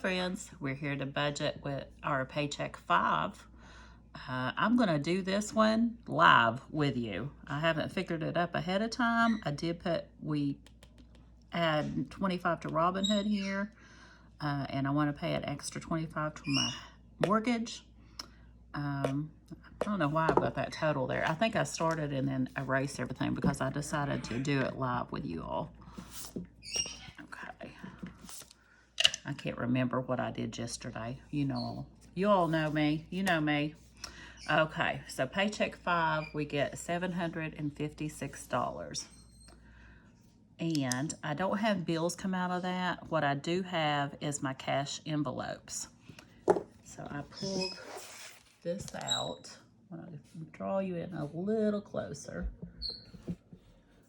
friends. We're here to budget with our Paycheck 5. I'm going to do this one live with you. I haven't figured it up ahead of time. I did we add 25 to Robinhood here, and I want to pay an extra 25 to my mortgage. I don't know why I've got that total there. I think I started and then erased everything because I decided to do it live with you all. Okay. I can't remember what I did yesterday. You all know me. You know me. Okay, so Paycheck 5, we get $756. And I don't have bills come out of that. What I do have is my cash envelopes. So I pulled this out. I'm going to draw you in a little closer.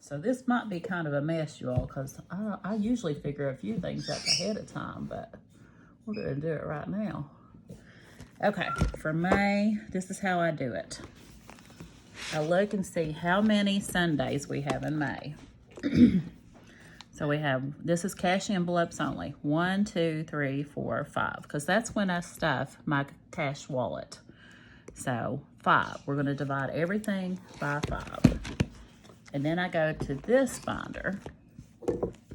So this might be kind of a mess, you all, because I usually figure a few things out ahead of time, but we're going to do it right now. Okay, for May, this is how I do it. I look and see how many Sundays we have in May. So we have, this is cash envelopes only. 1, 2, 3, 4, 5, because that's when I stuff my cash wallet. So 5, we're going to divide everything by 5. And then I go to this binder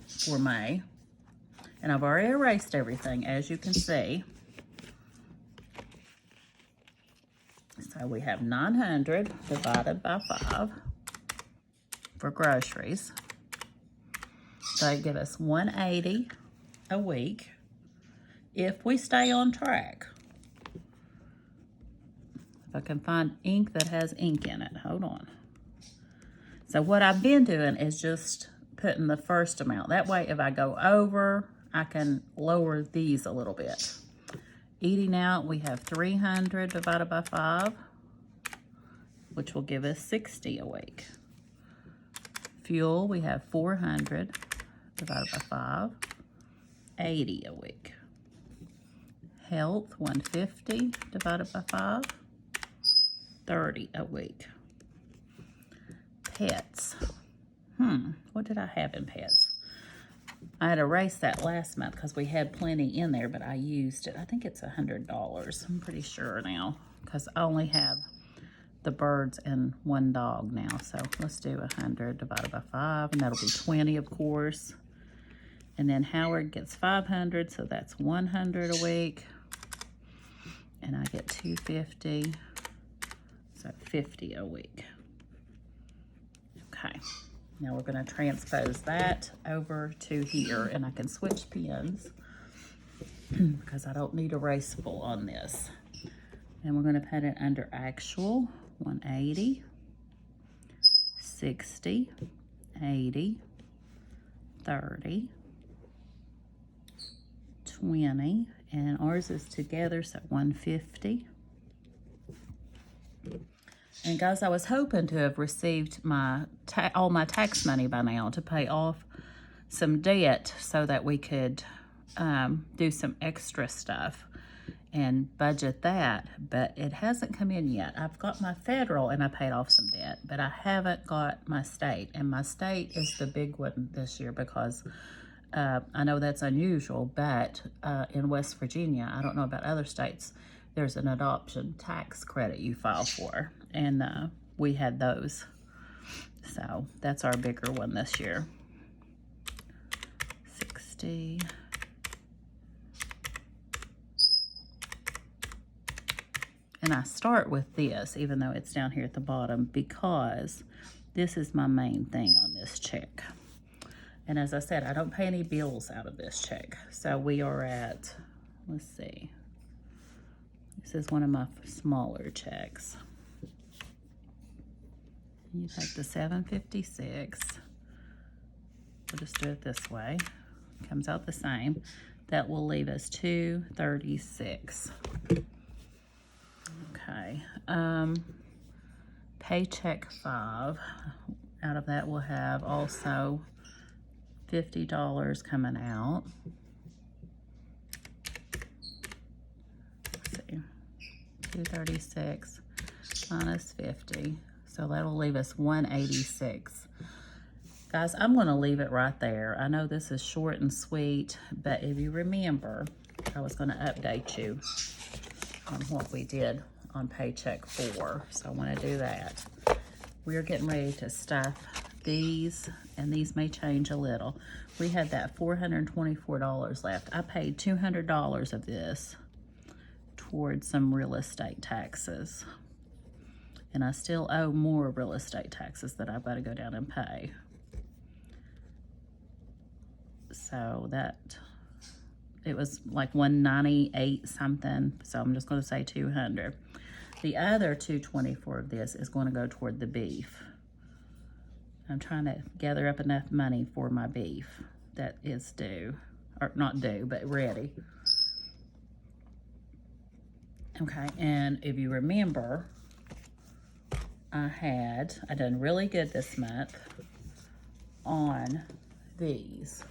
for May, and I've already erased everything, as you can see. So we have 900 divided by 5 for groceries. They give us 180 a week if we stay on track. If I can find ink that has ink in it, hold on. So what I've been doing is just putting the first amount. That way, if I go over, I can lower these a little bit. Eating out, we have 300 divided by 5, which will give us 60 a week. Fuel, we have 400 divided by 5, 80 a week. Health, 150 divided by 5, 30 a week. Pets. What did I have in pets? I had erased that last month because we had plenty in there, but I used it. I think it's $100. I'm pretty sure now because I only have the birds and one dog now. So let's do 100 divided by 5, and that'll be 20, of course. And then Howard gets 500, so that's 100 a week. And I get 250, so 50 a week. Okay. Now we're going to transpose that over to here, and I can switch pens because I don't need erasable on this. And we're going to put it under actual, 180, 60, 80, 30, 20, and ours is together, so 150. And guys, I was hoping to have received all my tax money by now to pay off some debt so that we could do some extra stuff and budget that, but it hasn't come in yet. I've got my federal and I paid off some debt, but I haven't got my state, and my state is the big one this year because I know that's unusual, but in West Virginia, I don't know about other states, there's an adoption tax credit you file for, and we had those. So that's our bigger one this year. 60. And I start with this, even though it's down here at the bottom, because this is my main thing on this check. And as I said, I don't pay any bills out of this check. So we are at, let's see. This is one of my smaller checks. You take the 756. We'll just do it this way. Comes out the same. That will leave us 236. Okay. Paycheck 5. Out of that, we'll have also $50 coming out. Let's see. 236 minus 50. So that'll leave us 186. Guys, I'm going to leave it right there. I know this is short and sweet, but if you remember, I was going to update you on what we did on paycheck 4. So I want to do that. We're getting ready to stuff these, and these may change a little. We had that $424 left. I paid $200 of this towards some real estate taxes. And I still owe more real estate taxes that I've got to go down and pay. So that, it was like $198 something. So I'm just going to say $200. The other $224 of this is going to go toward the beef. I'm trying to gather up enough money for my beef that is due, or not due, but ready. Okay, and if you remember, I done really good this month on these.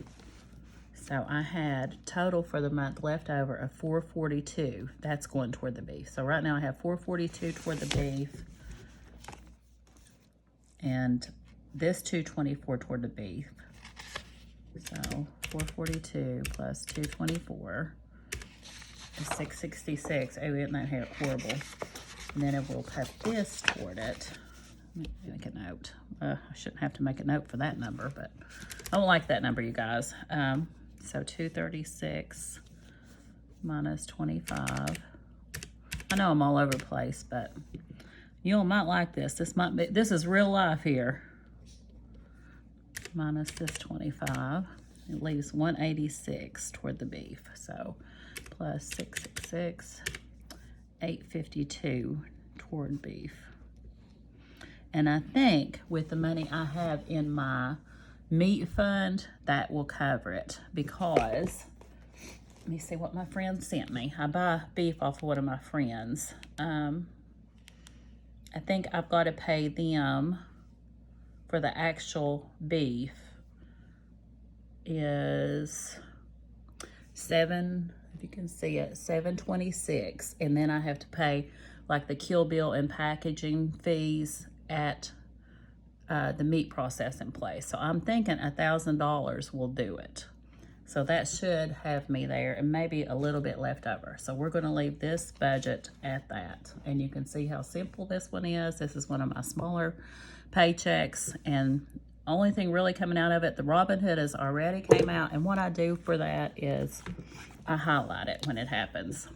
So I had total for the month left over of $442. That's going toward the beef. So right now I have $442 toward the beef, and this $224 toward the beef. So $442 plus $224 is $666. Oh, isn't that horrible? And then it will put this toward it. Let me make a note. I shouldn't have to make a note for that number, but I don't like that number, you guys. So 236 minus 25. I know I'm all over the place, but you all might like this. This is real life here. Minus this 25, it leaves 186 toward the beef. So plus 666, 852 toward beef. And I think with the money I have in my meat fund, that will cover it, because let me see what my friend sent me. I buy beef off of one of my friends. I think I've got to pay them for the actual beef is if you can see it, $7.26, and then I have to pay like the kill bill and packaging fees at the meat processing place. So I'm thinking $1,000 will do it. So that should have me there, and maybe a little bit left over. So we're going to leave this budget at that, and you can see how simple this one is. This is one of my smaller paychecks, and only thing really coming out of it, the Robin Hood has already came out, and what I do for that is I highlight it when it happens.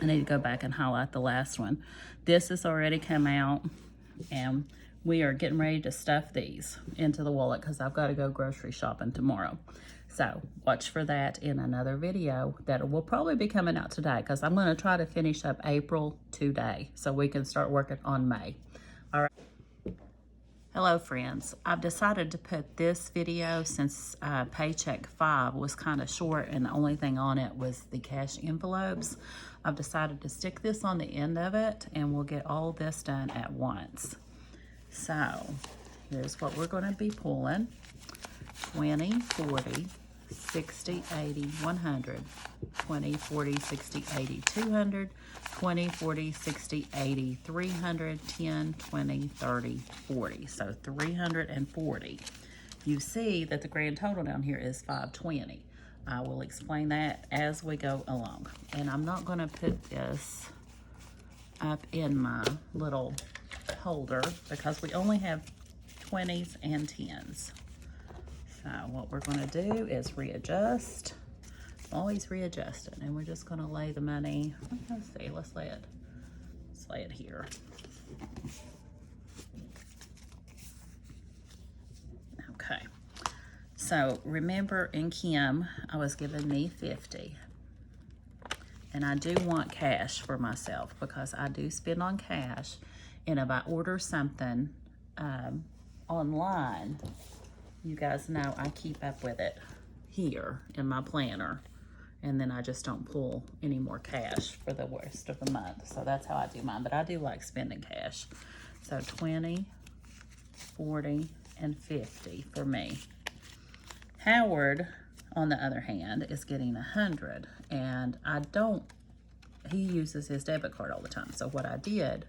I need to go back and highlight the last one. This has already come out, and we are getting ready to stuff these into the wallet because I've got to go grocery shopping tomorrow. So watch for that in another video that will probably be coming out today, because I'm going to try to finish up April today so we can start working on May. All right. Hello friends, I've decided to put this video, since paycheck 5 was kind of short and the only thing on it was the cash envelopes. I've decided to stick this on the end of it, and we'll get all this done at once. So here's what we're going to be pulling: 20, 40, 60, 80, 100, 20, 40, 60, 80, 200, 20, 40, 60, 80, 300, 10, 20, 30, 40. So 340. You see that the grand total down here is 520. I will explain that as we go along. And I'm not going to put this up in my little holder because we only have 20s and 10s. So what we're going to do is readjust. Always readjust it, and we're just going to lay the money. Let's see. Let's lay it here. Okay. So remember, in Kim, I was giving me 50, and I do want cash for myself because I do spend on cash. And if I order something online, you guys know I keep up with it here in my planner, and then I just don't pull any more cash for the rest of the month. So that's how I do mine, but I do like spending cash. So 20, 40, and 50 for me. Howard, on the other hand, is getting 100, and he uses his debit card all the time. So what I did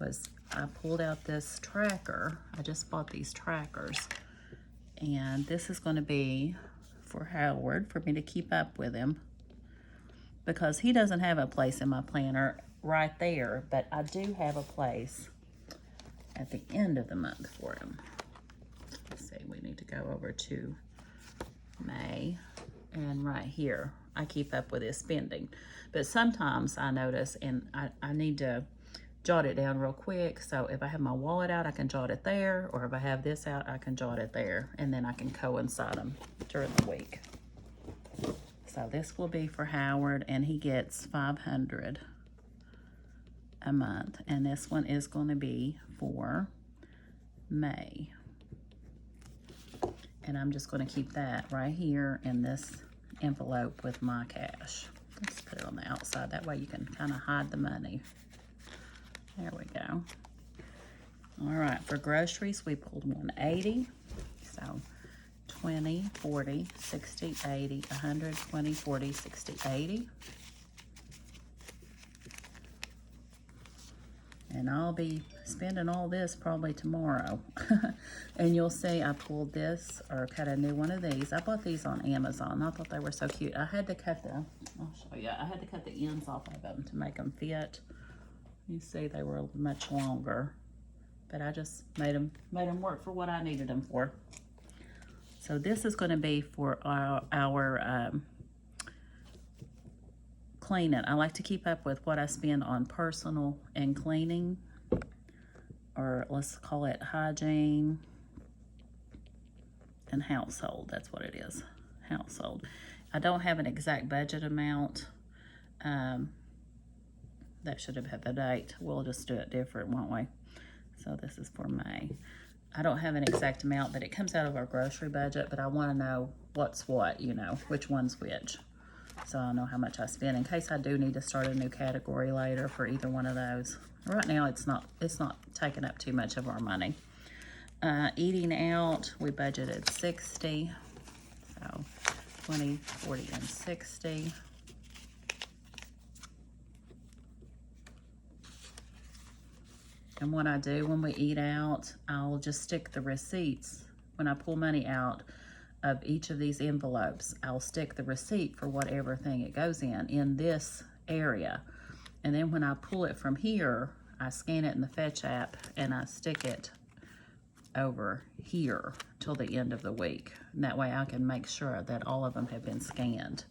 was I pulled out this tracker. I just bought these trackers, and this is going to be for Howard, for me to keep up with him. because he doesn't have a place in my planner right there, but I do have a place at the end of the month for him. Let's see, we need to go over to May, and right here, I keep up with his spending. But sometimes I notice, and I need to jot it down real quick, so if I have my wallet out, I can jot it there, or if I have this out, I can jot it there, and then I can coincide them during the week. So this will be for Howard, and he gets $500 a month, and this one is going to be for May. And I'm just going to keep that right here in this envelope with my cash. Let's put it on the outside, that way you can kind of hide the money. There we go. All right, for groceries, we pulled 180. So 20, 40, 60, 80, 100, 20, 40, 60, 80. And I'll be spending all this probably tomorrow. And you'll see I pulled this, or cut a new one of these. I bought these on Amazon. I thought they were so cute. I had to cut I'll show you. I had to cut the ends off of them to make them fit. You see they were much longer, but I just made them work for what I needed them for. So this is going to be for our cleaning. I like to keep up with what I spend on personal and cleaning, or let's call it hygiene and household. That's what it is, household. I don't have an exact budget amount. That should have had the date. We'll just do it different, won't we? So this is for May. I don't have an exact amount, but it comes out of our grocery budget, but I want to know what's what, you know, which one's which. So I'll know how much I spend in case I do need to start a new category later for either one of those. Right now, it's not taking up too much of our money. Eating out, we budgeted 60. So 20, 40, and 60. And what I do when we eat out, I'll just stick the receipts. When I pull money out of each of these envelopes, I'll stick the receipt for whatever thing it goes in this area. And then when I pull it from here, I scan it in the Fetch app and I stick it over here till the end of the week. And that way I can make sure that all of them have been scanned.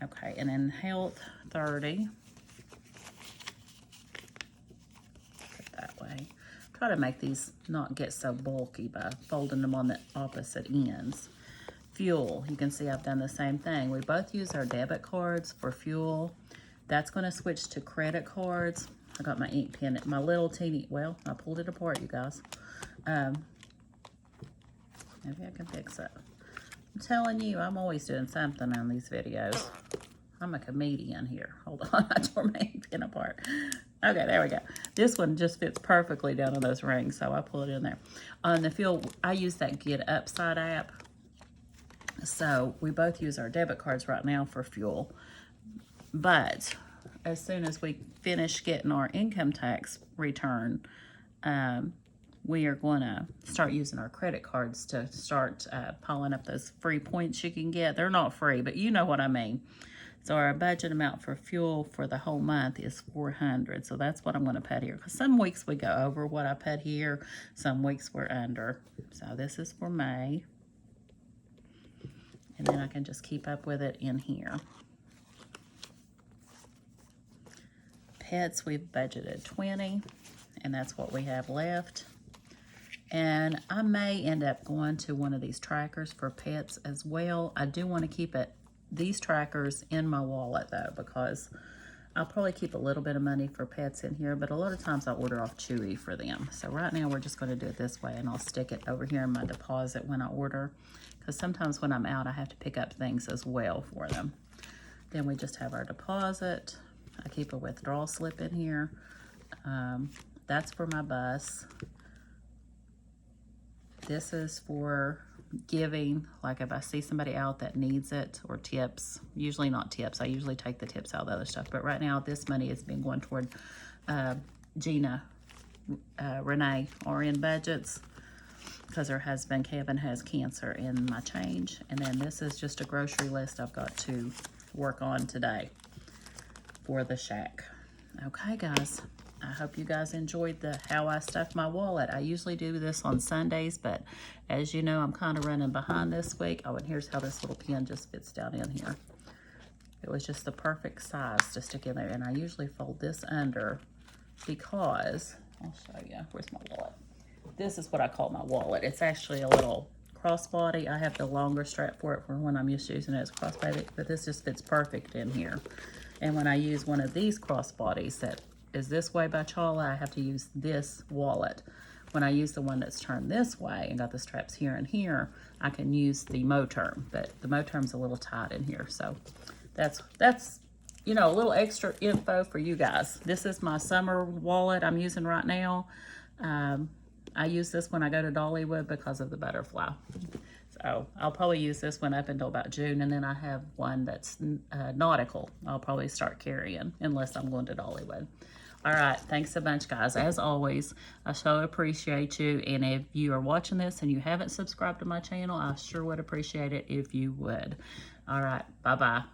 Okay, and then health, 30. That way. Try to make these not get so bulky by folding them on the opposite ends. Fuel, you can see I've done the same thing. We both use our debit cards for fuel. That's going to switch to credit cards. I got my ink pen, my little teeny, well, I pulled it apart, you guys. Maybe I can fix it. I'm telling you, I'm always doing something on these videos. I'm a comedian here. Hold on, I tore my ink pen apart. Okay, there we go. This one just fits perfectly down on those rings, so I pull it in there. On the fuel, I use that Get Upside app. So we both use our debit cards right now for fuel. But as soon as we finish getting our income tax return, we are going to start using our credit cards to start piling up those free points you can get. They're not free, but you know what I mean. So our budget amount for fuel for the whole month is $400. So that's what I'm going to put here. Because some weeks we go over what I put here. Some weeks we're under. So this is for May. And then I can just keep up with it in here. Pets, we've budgeted 20. And that's what we have left. And I may end up going to one of these trackers for pets as well. I do want to keep these trackers in my wallet though, because I'll probably keep a little bit of money for pets in here, but a lot of times I order off Chewy for them. So right now we're just going to do it this way, and I'll stick it over here in my deposit when I order, because sometimes when I'm out I have to pick up things as well for them. Then we just have our deposit. I keep a withdrawal slip in here. That's for my bus. This is for giving, like if I see somebody out that needs it, or tips. Usually not tips. I usually take the tips out of the other stuff. But right now, this money has been going toward Gina, Renee, are in budgets, because her husband, Kevin, has cancer in my change. And then this is just a grocery list I've got to work on today. for the shack. Okay, guys. I hope you guys enjoyed the how I stuff my wallet. I usually do this on Sundays, but as you know, I'm kind of running behind this week. Oh, and here's how this little pin just fits down in here. It was just the perfect size to stick in there, and I usually fold this under because, I'll show you, where's my wallet? This is what I call my wallet. It's actually a little crossbody. I have the longer strap for it for when I'm used to using it as crossbody, but this just fits perfect in here. And when I use one of these crossbodies that is this way by Chawla, I have to use this wallet. When I use the one that's turned this way and got the straps here and here, I can use the Moterm, but the Moterm's a little tight in here. So that's you know, a little extra info for you guys. This is my summer wallet I'm using right now. I use this when I go to Dollywood because of the butterfly. So I'll probably use this one up until about June, and then I have one that's nautical. I'll probably start carrying unless I'm going to Dollywood. All right, thanks a bunch, guys. As always, I so appreciate you. And if you are watching this and you haven't subscribed to my channel, I sure would appreciate it if you would. All right, bye-bye.